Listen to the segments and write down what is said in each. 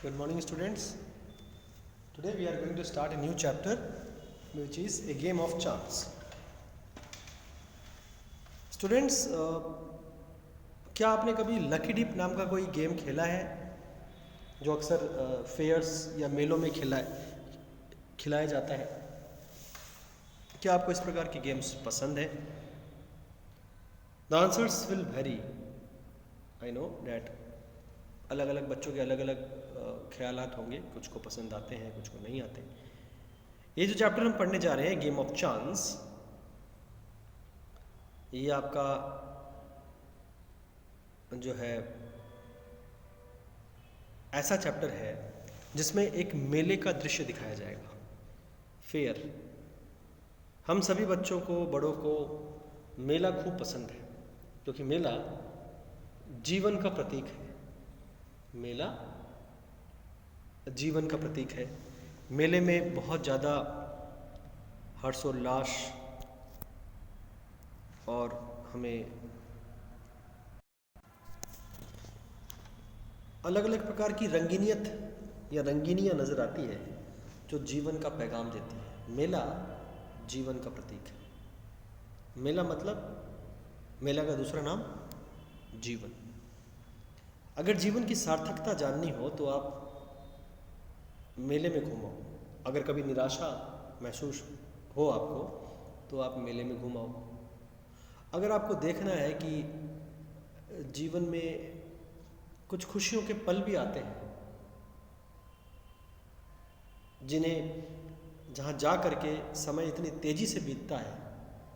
Good morning, students. Today we are going to start a new chapter, which is a game of chance. Students, क्या आपने कभी lucky dip नाम का कोई game खेला है जो अक्सर फेयर्स या मेलों में खिलाया जाता है? क्या आपको इस प्रकार के गेम्स पसंद है? The answers will vary. I know that अलग अलग बच्चों के अलग अलग ख्यालात होंगे, कुछ को पसंद आते हैं, कुछ को नहीं आते। ये जो चैप्टर हम पढ़ने जा रहे हैं, गेम ऑफ चांस, ये आपका जो है ऐसा चैप्टर है जिसमें एक मेले का दृश्य दिखाया जाएगा। फेयर, हम सभी बच्चों को, बड़ों को मेला खूब पसंद है, क्योंकि मेला जीवन का प्रतीक है। मेला जीवन का प्रतीक है। मेले में बहुत ज़्यादा हर्षोल्लास और हमें अलग अलग प्रकार की रंगीनियत या रंगीनियाँ नज़र आती है जो जीवन का पैगाम देती है। मेला जीवन का प्रतीक है। मेला मतलब, मेला का दूसरा नाम जीवन। अगर जीवन की सार्थकता जाननी हो तो आप मेले में घूमो। अगर कभी निराशा महसूस हो आपको तो आप मेले में घूमाओ। अगर आपको देखना है कि जीवन में कुछ खुशियों के पल भी आते हैं जहाँ जा करके समय इतनी तेज़ी से बीतता है,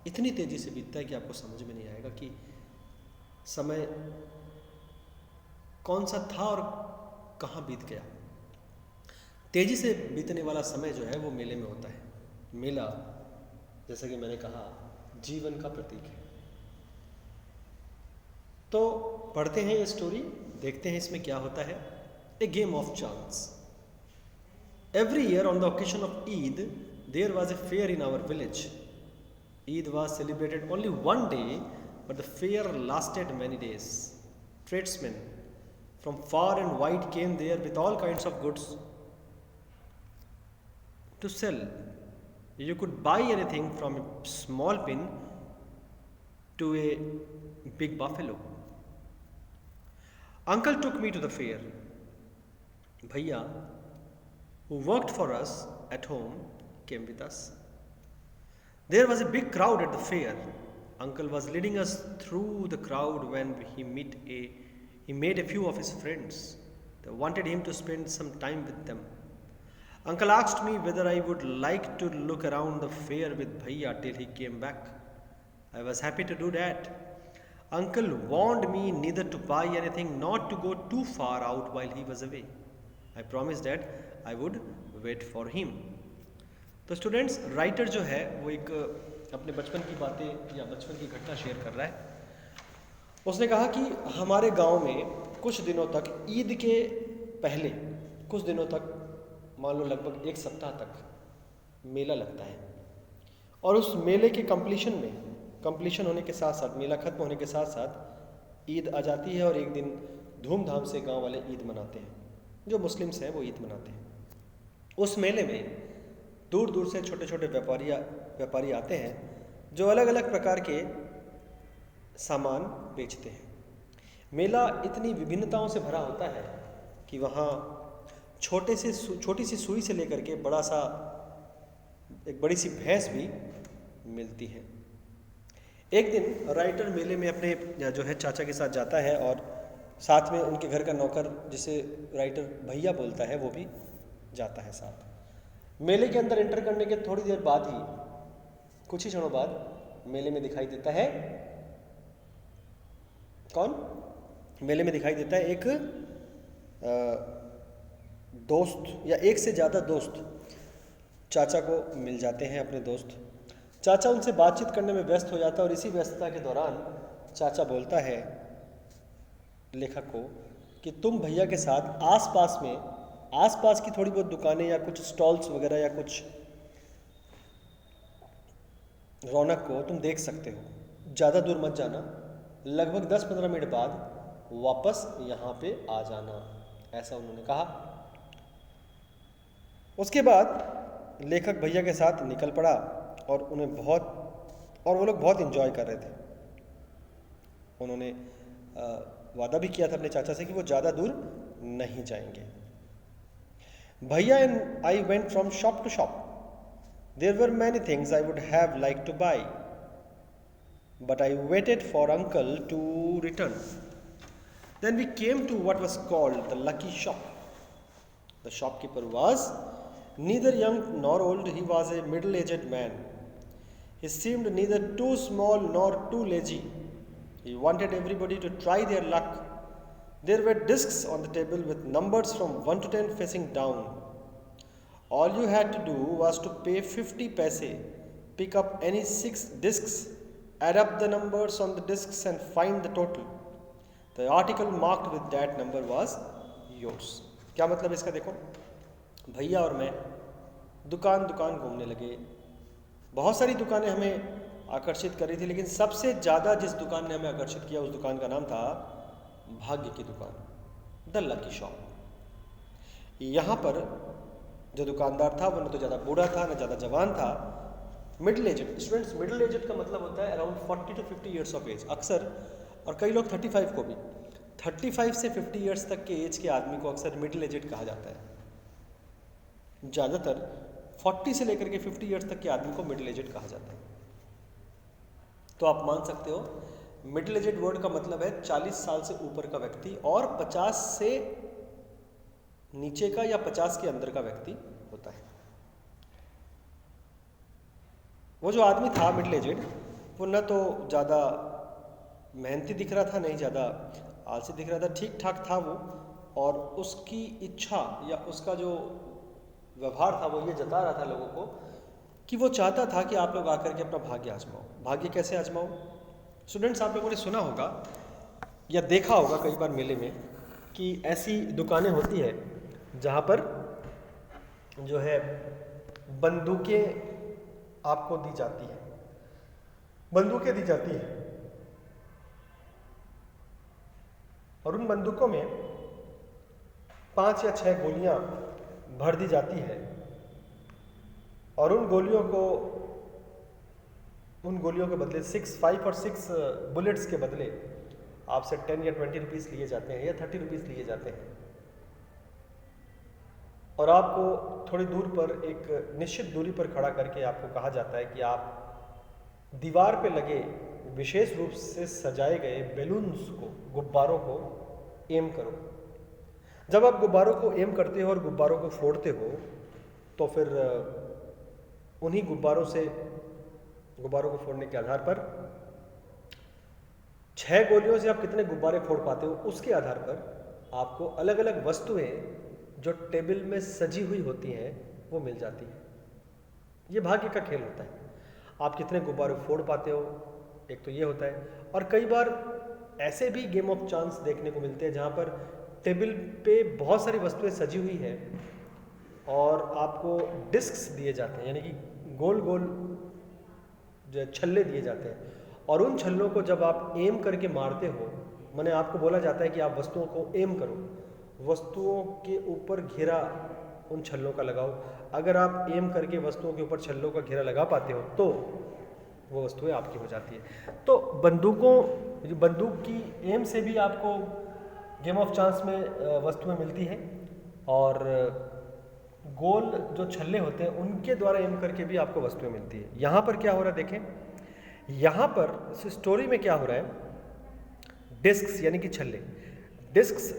इतनी तेज़ी से बीतता है कि आपको समझ में नहीं आएगा कि समय कौन सा था और कहाँ बीत गया। तेज़ी से बीतने वाला समय जो है वो मेले में होता है। मेला, जैसा कि मैंने कहा, जीवन का प्रतीक है। तो पढ़ते हैं ये स्टोरी, देखते हैं इसमें क्या होता है। A game of chance. Every year on the occasion of Eid there was a fair in our village. Eid was celebrated only one day, but the fair lasted many days. Tradesmen from far and wide came there with all kinds of goods to sell. You could buy anything from a small pin to a big buffalo. Uncle took me to the fair. Bhaiya, who worked for us at home, came with us. There was a big crowd at the fair. Uncle was leading us through the crowd when he made a few of his friends. They wanted him to spend some time with them. Uncle asked me whether I would like to look around the fair with Bhaiya till he came back. I was happy to do that. Uncle warned me neither to buy anything, not to go too far out while he was away. I promised that I would wait for him. तो students, writer जो है वो एक अपने बचपन की बातें या बचपन की घटना शेयर कर रहा है। उसने कहा कि हमारे गांव में कुछ दिनों तक, ईद के पहले कुछ दिनों तक, मान लो लगभग एक सप्ताह तक मेला लगता है। और उस मेले के कंप्लीशन होने के साथ साथ, मेला खत्म होने के साथ साथ ईद आ जाती है और एक दिन धूमधाम से गांव वाले ईद मनाते हैं। जो मुस्लिम्स हैं वो ईद मनाते हैं। उस मेले में दूर दूर से छोटे छोटे व्यापारी आते हैं जो अलग अलग प्रकार के सामान बेचते हैं। मेला इतनी विभिन्नताओं से भरा होता है कि वहाँ छोटी सी सुई से लेकर के एक बड़ी सी भैंस भी मिलती है। एक दिन राइटर मेले में अपने जो है चाचा के साथ जाता है और साथ में उनके घर का नौकर, जिसे राइटर भैया बोलता है, वो भी जाता है साथ। मेले के अंदर एंटर करने के थोड़ी देर बाद ही, कुछ ही क्षणों बाद, मेले में दिखाई देता है कौन? मेले में दिखाई देता है एक दोस्त या एक से ज़्यादा दोस्त चाचा को मिल जाते हैं, अपने दोस्त। चाचा उनसे बातचीत करने में व्यस्त हो जाता है और इसी व्यस्तता के दौरान चाचा बोलता है लेखक को कि तुम भैया के साथ आसपास की थोड़ी बहुत दुकानें या कुछ स्टॉल्स वगैरह या कुछ रौनक को तुम देख सकते हो, ज़्यादा दूर मत जाना, लगभग 10-15 मिनट बाद वापस यहाँ पे आ जाना, ऐसा उन्होंने कहा। उसके बाद लेखक भैया के साथ निकल पड़ा और वो लोग बहुत इन्जॉय कर रहे थे। उन्होंने वादा भी किया था अपने चाचा से कि वो ज़्यादा दूर नहीं जाएंगे। भैया and I went from shop to shop. There were many things I would have like to buy, but I waited for uncle to return. Then we came to what was called the lucky shop. The shopkeeper was neither young nor old, he was a middle-aged man. He seemed neither too small nor too lazy. He wanted everybody to try their luck. There were discs on the table with numbers from 1 to 10 facing down. All you had to do was to pay 50 paise, pick up any 6 discs, add up the numbers on the discs and find the total. The article marked with that number was yours. क्या मतलब इसका देखो, भैया और मैं दुकान दुकान घूमने लगे। बहुत सारी दुकानें हमें आकर्षित कर रही थी, लेकिन सबसे ज़्यादा जिस दुकान ने हमें आकर्षित किया उस दुकान का नाम था भाग्य की दुकान, द लकी शॉप। यहाँ पर जो दुकानदार था वो न तो ज़्यादा बूढ़ा था न ज़्यादा जवान था, middle aged. Students, middle aged का मतलब होता है around 40 to 50 years of age अक्सर, और कई लोग 35 को भी, 35 से 50 ईयर्स तक के एज के आदमी को अक्सर मिडिल एजेड कहा जाता है। ज़्यादातर 40 से लेकर के 50 ईयर्स तक के आदमी को मिडिल एजेड कहा जाता है। तो आप मान सकते हो मिडिल एजेड वर्ड का मतलब है 40 साल से ऊपर का व्यक्ति, और 50 से नीचे का या 50 के अंदर का व्यक्ति होता है। वो जो आदमी था मिडिल एजेड, वो न तो ज़्यादा मेहनती दिख रहा था, नहीं ज़्यादा आलसी दिख रहा था, ठीक ठाक था वो। और उसकी इच्छा या उसका जो व्यवहार था वो ये जता रहा था लोगों को कि वो चाहता था कि आप लोग आकर के अपना भाग्य आजमाओ। भाग्य कैसे आजमाओ? स्टूडेंट्स, आप लोगों ने सुना होगा या देखा होगा कई बार मेले में कि ऐसी दुकानें होती है जहाँ पर जो है बंदूकें आपको दी जाती है, बंदूकें दी जाती हैं, और उन बंदूकों में 5 या 6 गोलियां भर दी जाती है, और उन गोलियों के बदले 5 और 6 बुलेट्स के बदले आपसे 10 या 20 रुपीज़ लिए जाते हैं या 30 रुपीज़ लिए जाते हैं। और आपको थोड़ी दूर पर, एक निश्चित दूरी पर खड़ा करके आपको कहा जाता है कि आप दीवार पे लगे विशेष रूप से सजाए गए बैलून्स को, गुब्बारों को एम करो। जब आप गुब्बारों को एम करते हो और गुब्बारों को फोड़ते हो, तो फिर उन्हीं गुब्बारों को फोड़ने के आधार पर 6 गोलियों से आप कितने गुब्बारे फोड़ पाते हो, उसके आधार पर आपको अलग अलग वस्तुएं जो टेबल में सजी हुई होती हैं वो मिल जाती है। ये भाग्य का खेल होता है, आप कितने गुब्बारे फोड़ पाते हो, एक तो ये होता है। और कई बार ऐसे भी गेम ऑफ चांस देखने को मिलते हैं जहाँ पर टेबल पे बहुत सारी वस्तुएं सजी हुई है और आपको डिस्क्स दिए जाते हैं, यानी कि गोल गोल जो छल्ले दिए जाते हैं, और उन छल्लों को जब आप एम करके मारते हो, माने आपको बोला जाता है कि आप वस्तुओं को एम करो, वस्तुओं के ऊपर घेरा उन छल्लों का लगाओ। अगर आप एम करके वस्तुओं के ऊपर छल्लों का घेरा लगा पाते हो तो वो वस्तुएं आपकी हो जाती है। तो बंदूक की एम से भी आपको गेम ऑफ चांस में वस्तुएं मिलती हैं, और गोल जो छल्ले होते हैं उनके द्वारा एम करके भी आपको वस्तुएं मिलती है। यहाँ पर क्या हो रहा है देखें, यहाँ पर इस स्टोरी में क्या हो रहा है, डिस्क्स यानी कि छल्ले, डिस्क्स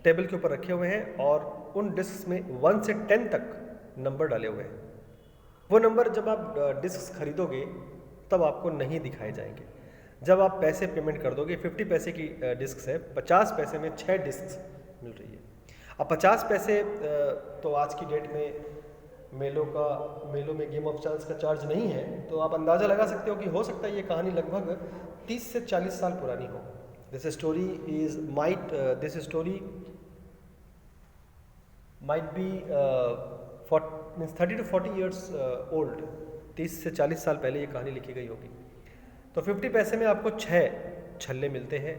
टेबल के ऊपर रखे हुए हैं और उन डिस्क्स में 1 से 10 तक नंबर डाले हुए हैं। वो नंबर जब आप डिस्क्स खरीदोगे तब आपको नहीं दिखाए जाएंगे। जब आप पैसे पेमेंट कर दोगे, 50 पैसे की डिस्क्स है, 50 पैसे में 6 डिस्क्स मिल रही है। अब 50 पैसे तो आज की डेट में मेलों में गेम ऑफ चांस का चार्ज नहीं है, तो आप अंदाज़ा लगा सकते हो कि हो सकता है ये कहानी लगभग 30 से 40 साल पुरानी हो। This story might be 30 to 40 years old। 30 से 40 साल पहले ये कहानी लिखी गई होगी। तो 50 पैसे में आपको 6 छल्ले मिलते हैं,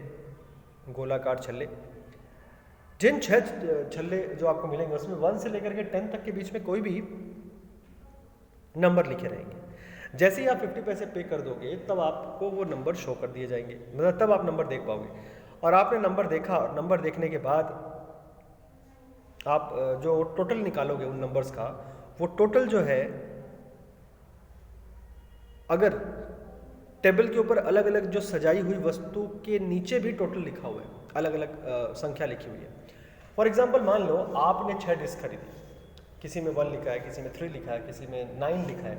गोलाकार छल्ले। जिन 6 छल्ले जो आपको मिलेंगे उसमें 1 से लेकर के 10 तक के बीच में कोई भी नंबर लिखे रहेंगे। जैसे ही आप 50 पैसे पे कर दोगे तब आपको वो नंबर शो कर दिए जाएंगे, मतलब तब आप नंबर देख पाओगे। और आपने नंबर देखा और नंबर देखने के बाद आप जो टोटल निकालोगे उन नंबर्स का, वो टोटल जो है, अगर टेबल के ऊपर अलग अलग जो सजाई हुई वस्तु के नीचे भी टोटल लिखा हुआ है, अलग अलग संख्या लिखी हुई है। फॉर एग्जांपल मान लो आपने 6 डिस्क खरीदी, किसी में 1 लिखा है, किसी में 3 लिखा है, किसी में 9 लिखा है।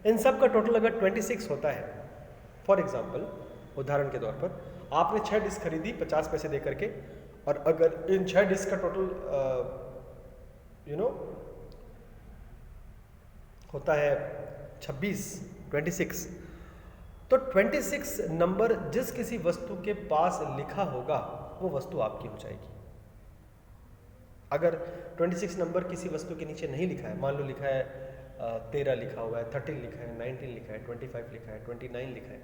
इन सब का टोटल अगर 26 होता है, फॉर एग्जांपल उदाहरण के तौर पर आपने 6 डिस्क खरीदी 50 पैसे दे करके, और अगर इन 6 डिस्क का टोटल होता है 26, तो 26 नंबर जिस किसी वस्तु के पास लिखा होगा वो वस्तु आपकी हो जाएगी। अगर 26 नंबर किसी वस्तु के नीचे नहीं लिखा है, मान लो लिखा है 13 लिखा हुआ है, 13 लिखा है, 19 लिखा है, 25 लिखा है, 29 लिखा है,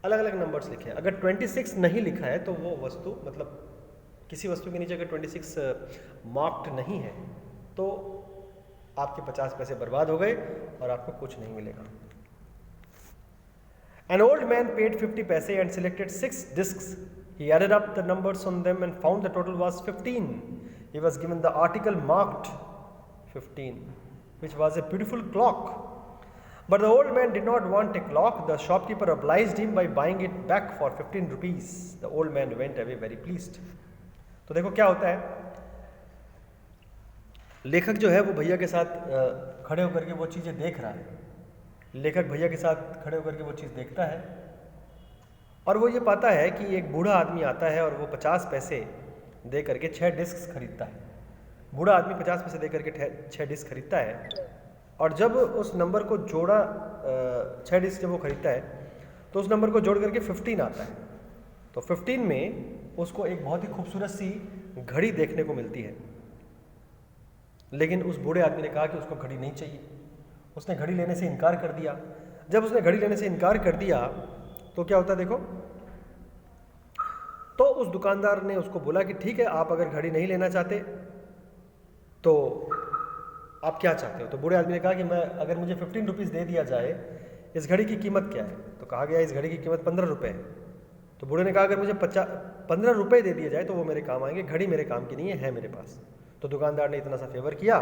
अलग अलग नंबर्स लिखे हैं। अगर 26 नहीं लिखा है तो वो वस्तु, मतलब किसी वस्तु के नीचे अगर 26 मार्क्ड नहीं है तो आपके 50 पैसे बर्बाद हो गए और आपको कुछ नहीं मिलेगा। An old man paid 50 paise and selected 6 discs. He added up the numbers on them and found the total was 15. He was given the article marked 15, which was a beautiful clock. But the old man did not want a clock. The shopkeeper obliged him by buying it back for 15 rupees. The old man went away very pleased. तो देखो क्या होता है, लेखक जो है वो भैया के साथ खड़े होकर के वो चीज़ें देख रहा है। लेखक भैया के साथ खड़े होकर के वो चीज़ देखता है और वो ये पाता है कि एक बूढ़ा आदमी आता है और वो 50 पैसे दे करके 6 डिस्क खरीदता है। बूढ़ा आदमी 50 पैसे दे करके 6 डिस्क खरीदता है, और जब उस नंबर को जोड़ा, 6 डिस्क जब वो खरीदता है तो उस नंबर को जोड़ करके 15 आता है। तो 15 में उसको एक बहुत ही खूबसूरत सी घड़ी देखने को मिलती है। लेकिन उस बूढ़े आदमी ने कहा कि उसको घड़ी नहीं चाहिए, उसने घड़ी लेने से इनकार कर दिया। जब उसने घड़ी लेने से इनकार कर दिया तो क्या होता है देखो, तो उस दुकानदार ने उसको बोला कि ठीक है, आप अगर घड़ी नहीं लेना चाहते तो आप क्या चाहते हो। तो बूढ़े आदमी ने कहा कि मैं, अगर मुझे 15 रुपीज़ दे दिया जाए, इस घड़ी की कीमत क्या है। तो कहा गया इस घड़ी की कीमत 15 रुपये है। तो बूढ़े ने कहा अगर मुझे 15 रुपये दे दिए जाए तो वो मेरे काम आएंगे, घड़ी मेरे काम की नहीं है मेरे पास। तो दुकानदार ने इतना सा फेवर किया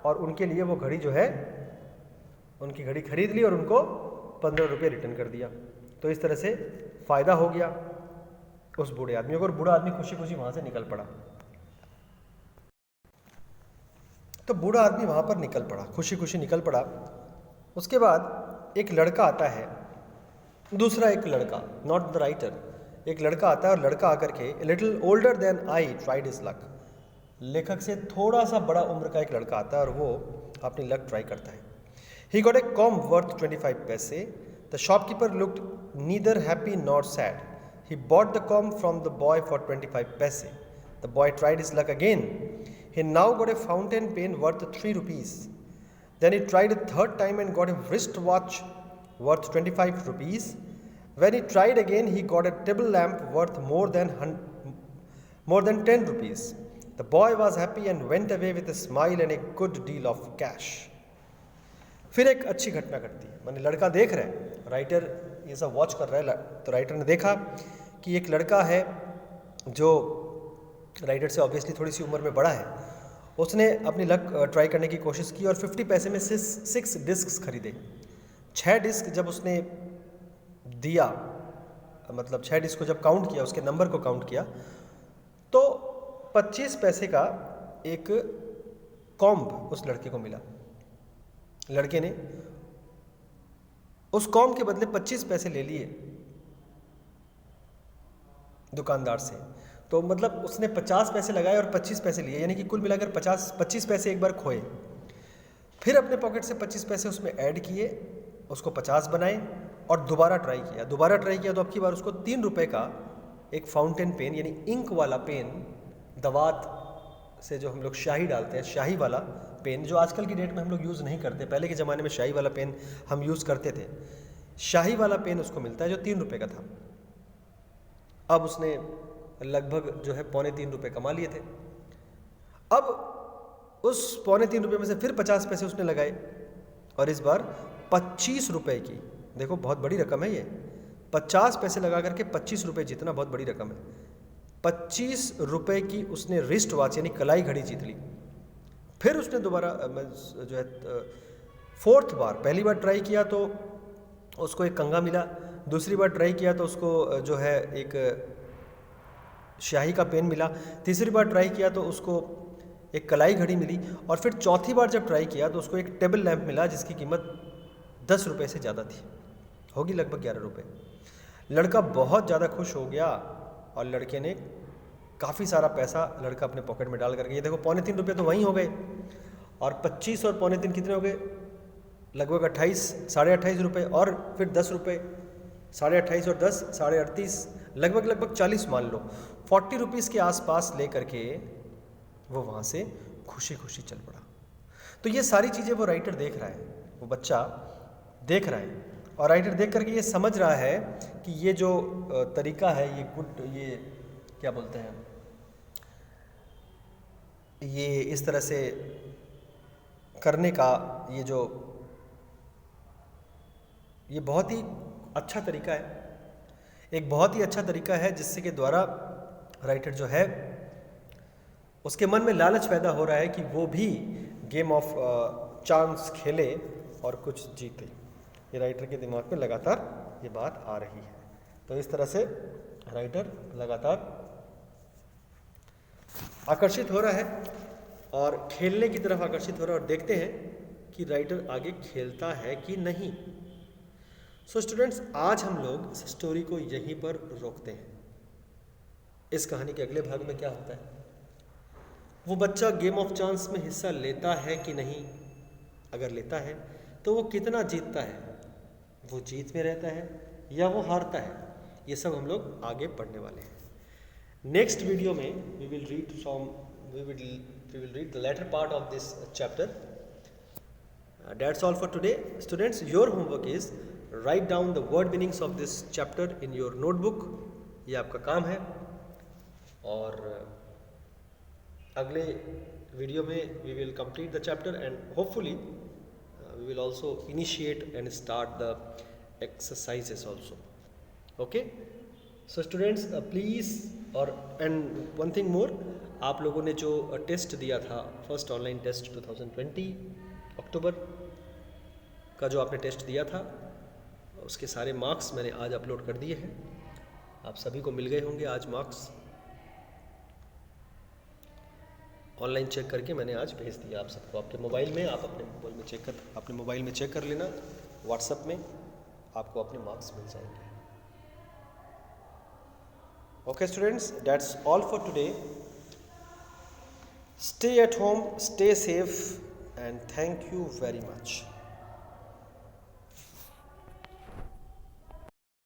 और उनके लिए वो घड़ी जो है, उनकी घड़ी खरीद ली और उनको 15 रुपये रिटर्न कर दिया। तो इस तरह से फ़ायदा हो गया उस बूढ़े आदमी को, और बूढ़ा आदमी खुशी खुशी वहाँ से निकल पड़ा। तो बूढ़ा आदमी वहाँ पर निकल पड़ा, खुशी खुशी निकल पड़ा। उसके बाद एक लड़का आता है, दूसरा एक लड़का, नॉट द राइटर, एक लड़का आता है और लड़का आकर के, little older than I tried his luck, लेखक से थोड़ा सा बड़ा उम्र का एक लड़का आता है और वो अपनी लक ट्राई करता है। He got a com worth 25 पैसे। The shopkeeper looked neither happy nor sad. He bought the com from the boy for 25 पैसे। The boy tried his luck again. He now got a fountain pen worth 3 rupees. Then he tried a third time and got a wristwatch worth 25 rupees. When he tried again, he got a table lamp worth more than 10 rupees. The boy was happy and went away with a smile and a good deal of cash. फिर एक अच्छी घटना घटती है, माने लड़का देख रहा है, राइटर ये सब वॉच कर रहा है, तो राइटर ने देखा कि एक लड़का है जो राइटर से ऑब्वियसली थोड़ी सी उम्र में बड़ा है। उसने अपनी लक ट्राई करने की कोशिश की और 50 पैसे में 6 डिस्क खरीदे। 6 डिस्क जब उसने दिया, मतलब 6 डिस्क को जब काउंट किया, उसके नंबर को काउंट किया, तो 25 पैसे का एक कॉम्ब उस लड़के को मिला। लड़के ने उस कॉम्ब के बदले 25 पैसे ले लिए दुकानदार से। तो मतलब उसने 50 पैसे लगाए और 25 पैसे लिए, यानी कि कुल मिलाकर 25 पैसे एक बार खोए। फिर अपने पॉकेट से 25 पैसे उसमें ऐड किए, उसको 50 बनाए और दोबारा ट्राई किया। तो अब की बार उसको 3 रुपये का एक फाउंटेन पेन, यानी इंक वाला पेन, दवात से जो हम लोग शाही डालते हैं, शाही वाला पेन, जो आजकल की डेट में हम लोग यूज़ नहीं करते, पहले के ज़माने में शाही वाला पेन हम यूज़ करते थे। शाही वाला पेन उसको मिलता है जो 3 रुपये का था। अब उसने लगभग जो है 2.25 रुपये कमा लिए थे। अब उस 3.25 रुपये में से फिर 50 पैसे उसने लगाए और इस बार 25 रुपये की, देखो बहुत बड़ी रकम है ये, 50 पैसे लगा करके 25 रुपये जीतना बहुत बड़ी रकम है। 25 रुपये की उसने रिस्ट वॉच यानी कलाई घड़ी जीत ली। फिर उसने दोबारा जो है 4th बार, पहली बार ट्राई किया तो उसको एक कंघा मिला, दूसरी बार ट्राई किया तो उसको जो है एक स्याही का पेन मिला, तीसरी बार ट्राई किया तो उसको एक कलाई घड़ी मिली और फिर चौथी बार जब ट्राई किया तो उसको एक टेबल लैंप मिला जिसकी कीमत 10 रुपये से ज़्यादा थी, होगी लगभग 11 रुपये। लड़का बहुत ज़्यादा खुश हो गया और लड़के ने काफ़ी सारा पैसा लड़का अपने पॉकेट में डाल करके, ये देखो 3.25 रुपये तो वहीं हो गए और 25 और 3.25 कितने हो गए, लगभग 28, 28.5 रुपये और फिर 10 रुपये, 28.5 और 10, 38, लगभग 40 मान लो, 40 रुपीज़ के आसपास ले करके वो वहाँ से खुशी खुशी चल पड़ा। तो ये सारी चीज़ें वो राइटर देख रहा है, वो बच्चा देख रहा है और राइटर देख करके ये समझ रहा है कि ये जो तरीका है ये गुड, ये क्या बोलते हैं, ये इस तरह से करने का ये बहुत ही अच्छा तरीका है, एक बहुत ही अच्छा तरीका है जिससे के द्वारा राइटर जो है उसके मन में लालच पैदा हो रहा है कि वो भी गेम ऑफ चांस खेले और कुछ जीते। ये राइटर के दिमाग में लगातार ये बात आ रही है। तो इस तरह से राइटर लगातार आकर्षित हो रहा है और खेलने की तरफ आकर्षित हो रहा है और देखते हैं कि राइटर आगे खेलता है कि नहीं। सो स्टूडेंट्स, आज हम लोग इस स्टोरी को यहीं पर रोकते हैं। इस कहानी के अगले भाग में क्या होता है, वो बच्चा गेम ऑफ चांस में हिस्सा लेता है कि नहीं, अगर लेता है तो वो कितना जीतता है, वो जीत में रहता है या वो हारता है, ये सब हम लोग आगे पढ़ने वाले हैं। नेक्स्ट वीडियो में we will read the latter part of this chapter. That's all for today, students. Your homework is write down the word meanings of this chapter in your notebook. ये आपका काम है और अगले वीडियो में we will complete the chapter and hopefully we will also initiate and start the exercises also. Okay, so students, please, और and one thing more, आप लोगों ने जो टेस्ट दिया था, फर्स्ट ऑनलाइन टेस्ट 2020 अक्टूबर का जो आपने टेस्ट दिया था, उसके सारे मार्क्स मैंने आज अपलोड कर दिए हैं। आप सभी को मिल गए होंगे आज मार्क्स, ऑनलाइन चेक करके मैंने आज भेज दिया आप सबको आपके मोबाइल में। आप अपने मोबाइल में चेक कर लेना, व्हाट्सएप में आपको अपने मार्क्स मिल जाएंगे। Okay students, that's all for today. Stay at home, stay safe, and thank you very much.